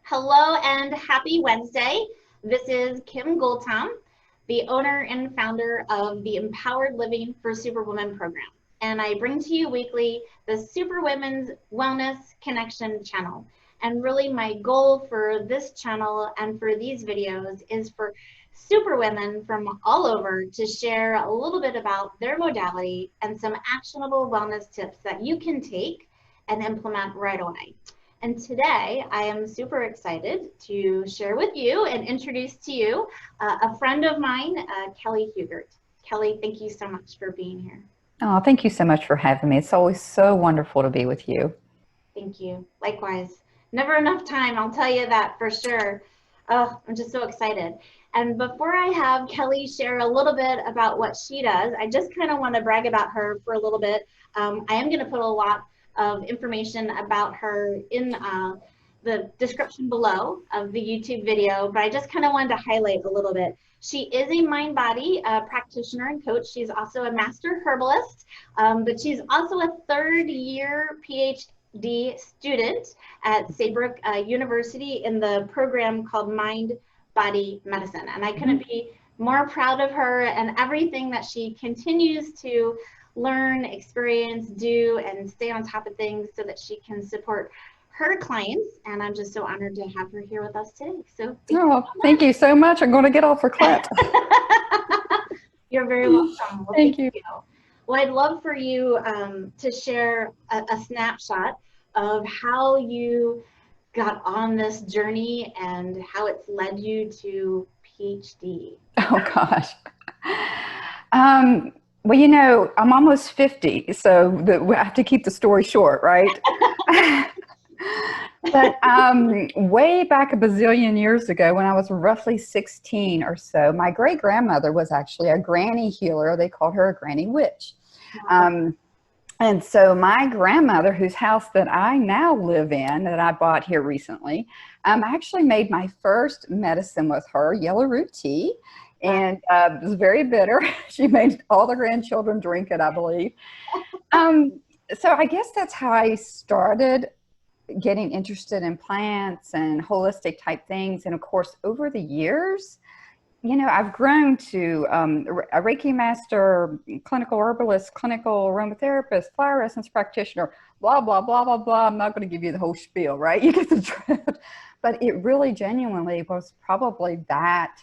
Hello and happy Wednesday. This is Kim Goeltom, the owner and founder of the Empowered Living for Superwoman Program. And I bring to you weekly the Superwomen's Wellness Connection channel. And really my goal for this channel and for these videos is for superwomen from all over to share a little bit about their modality and some actionable wellness tips that you can take and implement right away. And today I am super excited to share with you and introduce to you a friend of mine, Kelli Hughart. Kelli, thank you so much for being here. Oh, thank you so much for having me. It's always so wonderful to be with you. Thank you. Likewise. Never enough time, I'll tell you that for sure. Oh, I'm just so excited. And before I have Kelli share a little bit about what she does, I just kind of want to brag about her for a little bit. I am going to put a lot of information about her in the description below of the YouTube video, but I just kind of wanted to highlight a little bit. She is a mind-body practitioner and coach. She's also a master herbalist, but she's also a third-year PhD student at Saybrook University in the program called Mind Body Medicine. And I couldn't be more proud of her and everything that she continues to learn, experience, do, and stay on top of things so that she can support her clients. And I'm just so honored to have her here with us today. So thank you so much. I'm going to get off her clap. You're very welcome. Well, thank you. Well, I'd love for you to share a snapshot of how you got on this journey and how it's led you to PhD. Oh, gosh. Well, you know, I'm almost 50, so we have to keep the story short, right? But way back a bazillion years ago, when I was roughly 16 or so, my great-grandmother was actually a granny healer. They called her a granny witch. And so my grandmother, whose house that I now live in, that I bought here recently, actually made my first medicine with her, yellow root tea. And it was very bitter. She made all the grandchildren drink it, I believe. So I guess that's how I started getting interested in plants and holistic type things. And of course, over the years, you know, I've grown to a Reiki master, clinical herbalist, clinical aromatherapist, flower essence practitioner, blah, blah, blah, blah, blah. I'm not going to give you the whole spiel, right? You get the drift. But it really genuinely was probably that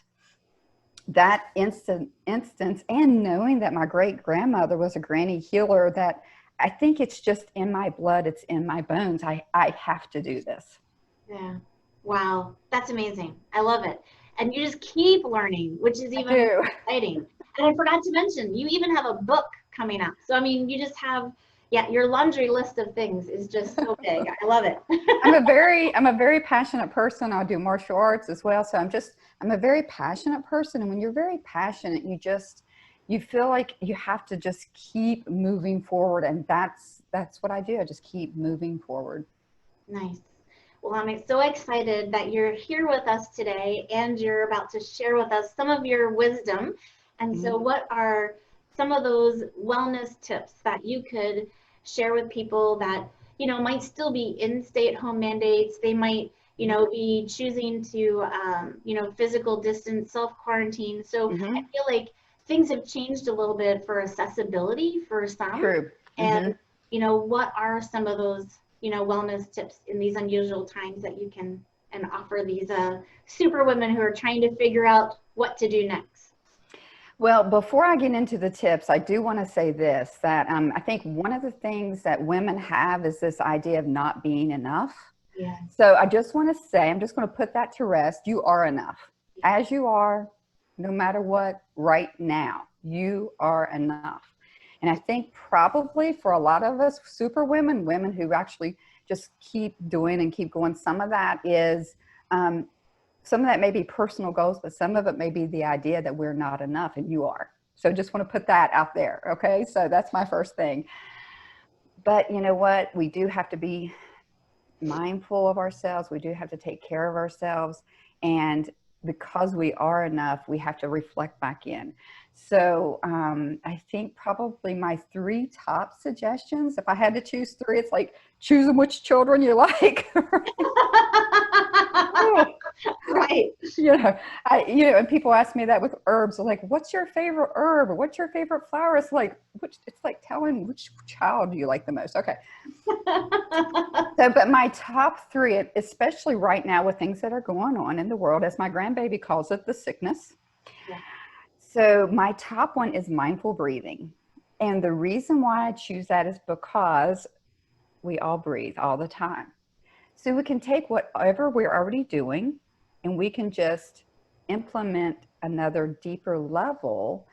instance, and knowing that my great-grandmother was a granny healer, that I think it's just in my blood, it's in my bones. I have to do this. Yeah. Wow. That's amazing. I love it. And you just keep learning, which is even exciting. And I forgot to mention, you even have a book coming up. So, I mean, you just have, your laundry list of things is just so big. I love it. I'm a very passionate person. I do martial arts as well. So I'm a very passionate person. And when you're very passionate, you feel like you have to just keep moving forward. And that's what I do. I just keep moving forward. Nice. Well, I'm so excited that you're here with us today and you're about to share with us some of your wisdom. And so what are some of those wellness tips that you could share with people that, you know, might still be in stay-at-home mandates? They might, you know, be choosing to, you know, physical distance, self-quarantine. So I feel like things have changed a little bit for accessibility for some. True. And, you know, what are some of those, you know, wellness tips in these unusual times that you can and offer these super women who are trying to figure out what to do next? Well, before I get into the tips, I do want to say this, that I think one of the things that women have is this idea of not being enough. Yeah. So I just want to say, I'm just going to put that to rest. You are enough. As you are, no matter what, right now, you are enough. And I think probably for a lot of us superwomen, women who actually just keep doing and keep going, some of that is, some of that may be personal goals, but some of it may be the idea that we're not enough, and you are. So just want to put that out there. Okay. So that's my first thing. But you know what? We do have to be mindful of ourselves. We do have to take care of ourselves. And because we are enough, we have to reflect back in. So I think probably my 3 top suggestions, if I had to choose 3, it's like choosing which children you like. Oh, Right. and people ask me that with herbs, they're like, what's your favorite herb? Or what's your favorite flower? It's like, it's like telling which child do you like the most. Okay. So, but my top three, especially right now with things that are going on in the world, as my grandbaby calls it, the sickness. Yeah. So my top one is mindful breathing. And the reason why I choose that is because we all breathe all the time. So we can take whatever we're already doing and we can just implement another deeper level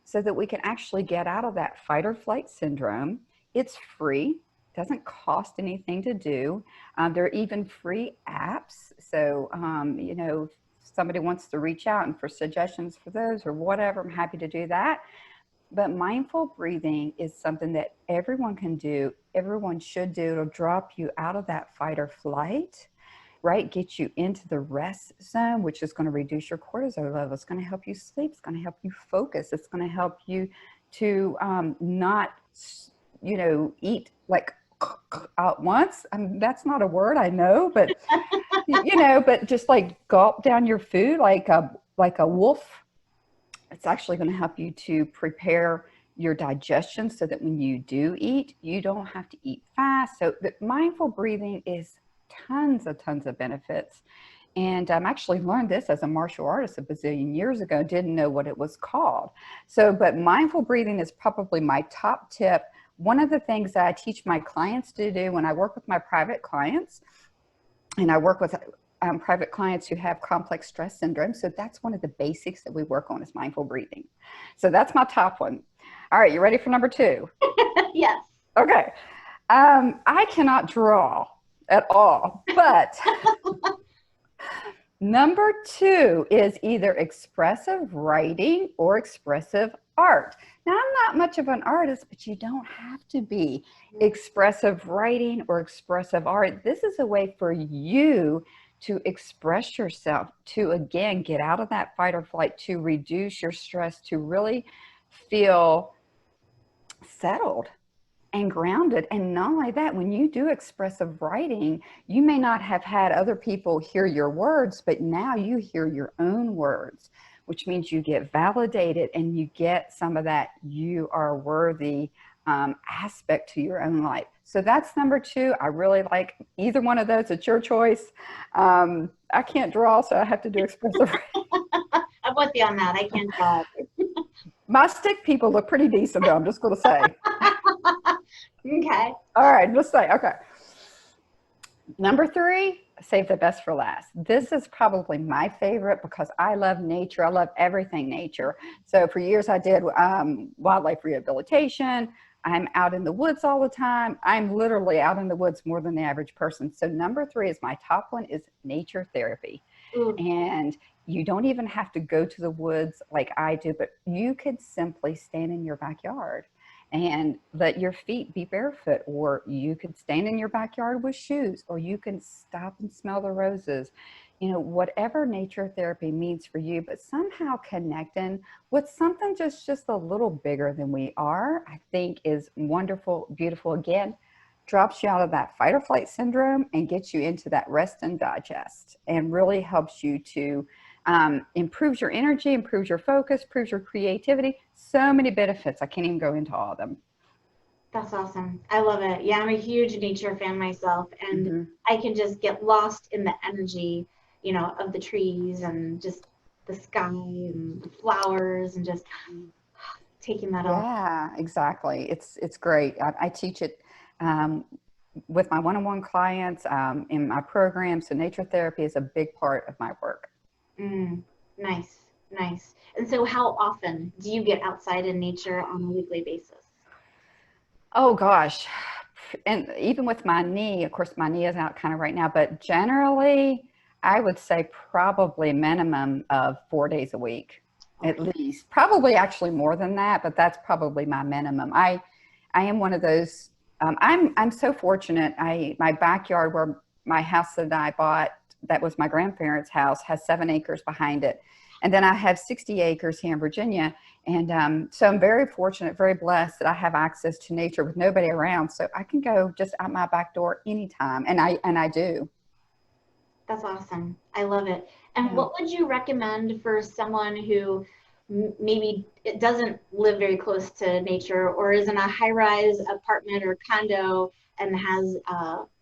so that we can actually get out of that fight or flight syndrome. It's free, doesn't cost anything to do. There are even free apps. So, if somebody wants to reach out and for suggestions for those or whatever, I'm happy to do that. But mindful breathing is something that everyone can do. Everyone should do. It'll drop you out of that fight or flight, right? Get you into the rest zone, which is going to reduce your cortisol level. It's going to help you sleep. It's going to help you focus. It's going to help you to not, eat like at once. That's not a word, I know, but but just like gulp down your food like a wolf. It's actually going to help you to prepare your digestion so that when you do eat, you don't have to eat fast. So the mindful breathing is tons of benefits. And actually learned this as a martial artist a bazillion years ago, didn't know what it was called. So, but mindful breathing is probably my top tip. One of the things that I teach my clients to do when I work with my private clients, and I work with private clients who have complex stress syndrome. So that's one of the basics that we work on is mindful breathing. So that's my top one. All right, you ready for number two? Yes. Okay. I cannot draw at all, but number two is either expressive writing or expressive art. Now, I'm not much of an artist, but you don't have to be expressive writing or expressive art. This is a way for you to express yourself, to again, get out of that fight or flight, to reduce your stress, to really feel settled and grounded. And not only that, when you do expressive writing, you may not have had other people hear your words, but now you hear your own words, which means you get validated and you get some of that you are worthy aspect to your own life. So that's number two. I really like either one of those. It's your choice. I can't draw, so I have to do expressive writing. I'm with you on that. I can't draw. My stick people look pretty decent, though, I'm just going to say. Okay. All right, just say, okay. Number three, save the best for last. This is probably my favorite because I love nature. I love everything nature. So for years I did wildlife rehabilitation. I'm out in the woods all the time. I'm literally out in the woods more than the average person. So number three is my top one is nature therapy. And you don't even have to go to the woods like I do, but you could simply stand in your backyard and let your feet be barefoot, or you could stand in your backyard with shoes, or you can stop and smell the roses, whatever nature therapy means for you, but somehow connecting with something just a little bigger than we are, I think is wonderful, beautiful. Again, drops you out of that fight or flight syndrome and gets you into that rest and digest, and really helps you to improves your energy, improves your focus, improves your creativity. So many benefits. I can't even go into all of them. That's awesome. I love it. Yeah, I'm a huge nature fan myself, and I can just get lost in the energy, of the trees and just the sky and the flowers and just taking that off. Yeah, exactly. It's great. I teach it with my one-on-one clients in my program. So nature therapy is a big part of my work. Nice, nice. And so how often do you get outside in nature on a weekly basis? Oh gosh. And even with my knee, of course, my knee is out kind of right now, but generally I would say probably minimum of 4 days a week, at least. Probably actually more than that, but that's probably my minimum. I am one of those, I'm so fortunate. My backyard where my house that I bought, that was my grandparents' house, has 7 acres behind it. And then I have 60 acres here in Virginia. And so I'm very fortunate, very blessed that I have access to nature with nobody around. So I can go just out my back door anytime. And I do. That's awesome. I love it. And Yeah. what would you recommend for someone who maybe it doesn't live very close to nature or is in a high-rise apartment or condo and has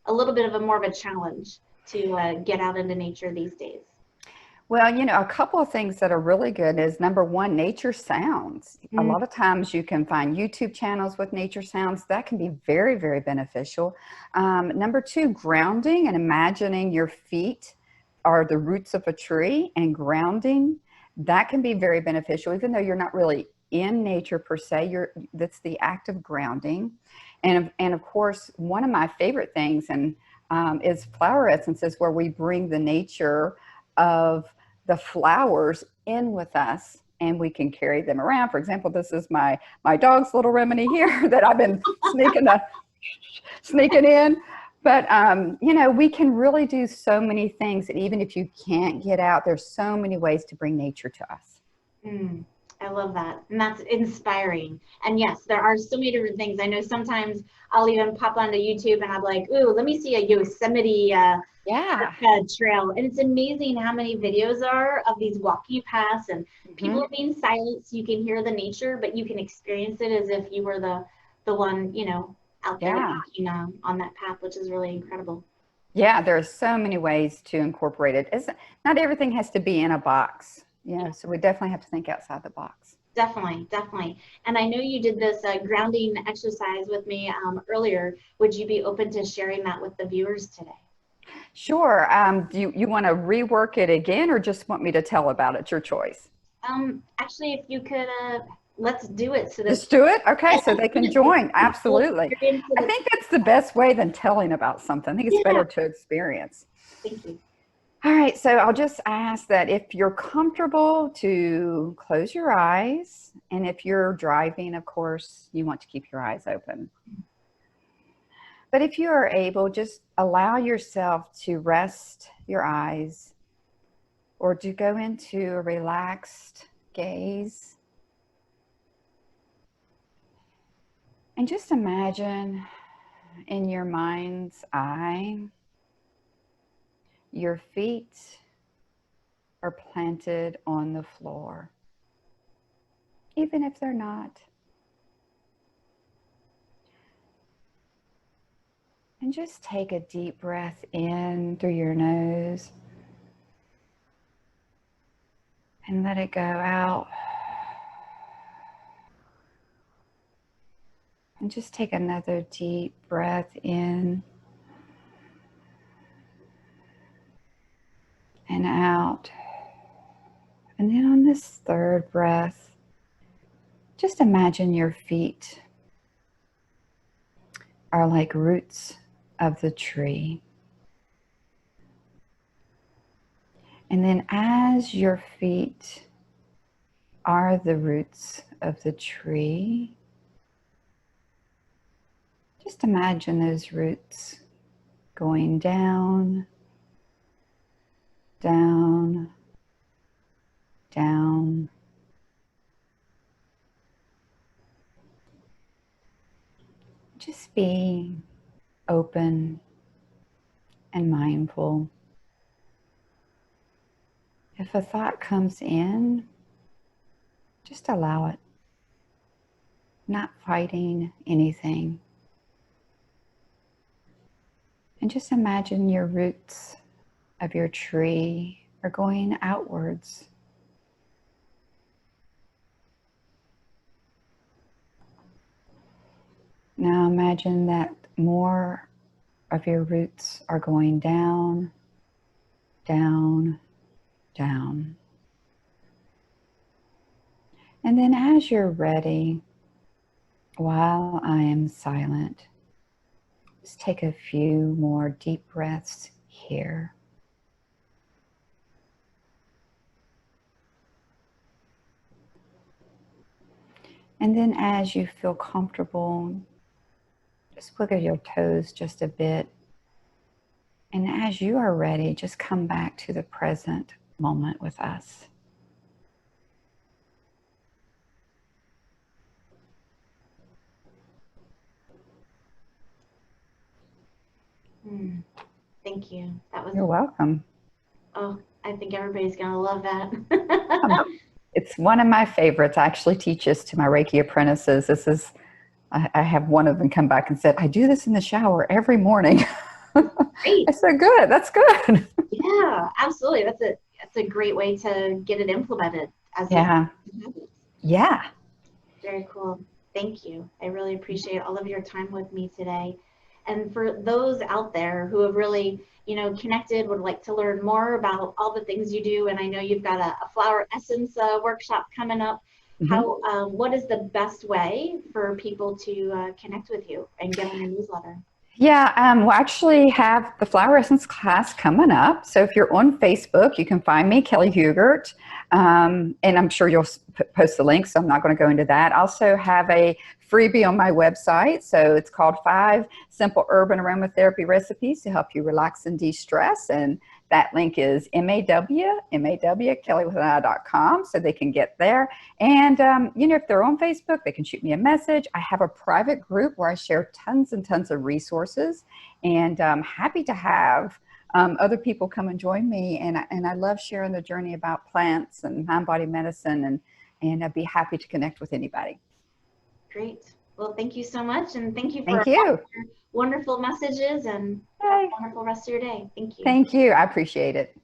a little bit of a more of a challenge to get out into nature these days? Well, you know, a couple of things that are really good is number one, nature sounds. A Mm, lot of times you can find YouTube channels with nature sounds. That can be very, very beneficial. Number two, grounding and imagining your feet are the roots of a tree and grounding. That can be very beneficial, even though you're not really in nature per se. That's the act of grounding. And of course, one of my favorite things is flower essences, where we bring the nature of the flowers in with us and we can carry them around. For example, this is my dog's little remedy here that I've been sneaking in. But you know, we can really do so many things, and even if you can't get out, there's so many ways to bring nature to us. mm, I love that. And that's inspiring. And yes, there are so many different things. I know sometimes I'll even pop onto YouTube and I'm like, ooh, let me see a Yosemite Yeah. trail. And it's amazing how many videos are of these walking paths and Mm-hmm. people being silent so you can hear the nature, but you can experience it as if you were the one, you know, out there Yeah. walking on that path, which is really incredible. Yeah, there are so many ways to incorporate it. Not everything has to be in a box, you know, so we definitely have to think outside the box. Definitely, definitely. And I know you did this grounding exercise with me earlier. Would you be open to sharing that with the viewers today? Sure. Do you want to rework it again or just want me to tell about it? It's your choice. Actually, if you could, let's do it so that Just do it? Okay, so they can join. people Absolutely. experience I it. think that's the best way than telling about something. I think it's Yeah, better to experience. thank you. All right, so I'll just ask that if you're comfortable to close your eyes, and if you're driving, of course, you want to keep your eyes open. But if you are able, just allow yourself to rest your eyes or to go into a relaxed gaze. And just imagine in your mind's eye, your feet are planted on the floor, even if they're not. And just take a deep breath in through your nose and let it go out. And just take another deep breath in and out. And then on this third breath, just imagine your feet are like roots of the tree. And then as your feet are the roots of the tree, just imagine those roots going down, down, down. Just be open and mindful. If a thought comes in, just allow it, not fighting anything. And just imagine your roots of your tree are going outwards. Now imagine that more of your roots are going down, down, down. And then as you're ready, while I am silent, just take a few more deep breaths here. And then as you feel comfortable, just wiggle your toes just a bit. And as you are ready, just come back to the present moment with us. Mm, thank you. That was You're welcome. Oh, I think everybody's going to love that. Um, it's one of my favorites. I actually teach this to my Reiki apprentices. I have one of them come back and said, I do this in the shower every morning. Great. I said, good, that's good. Yeah, absolutely. That's a great way to get it implemented as a Yeah. habit. Yeah. Very cool. Thank you. I really appreciate all of your time with me today. And for those out there who have really, connected, would like to learn more about all the things you do, and I know you've got a flower essence workshop coming up. Mhm. What is the best way for people to connect with you and get on your newsletter? Yeah, we'll actually have the Flower Essence class coming up. So if you're on Facebook, you can find me, Kelli Hughart, and I'm sure you'll post the link, so I'm not going to go into that. I also have a freebie on my website. So it's called 5 Simple Urban Aromatherapy Recipes to help you relax and de-stress. And that link is kelliwithani.com, so they can get there. And, if they're on Facebook, they can shoot me a message. I have a private group where I share tons and tons of resources, and I'm happy to have other people come and join me. And I love sharing the journey about plants and mind-body medicine, and I'd be happy to connect with anybody. Great. Well, thank you so much, and thank you for Thank you. your wonderful messages, and have Yay. a wonderful rest of your day. Thank you. Thank you. I appreciate it.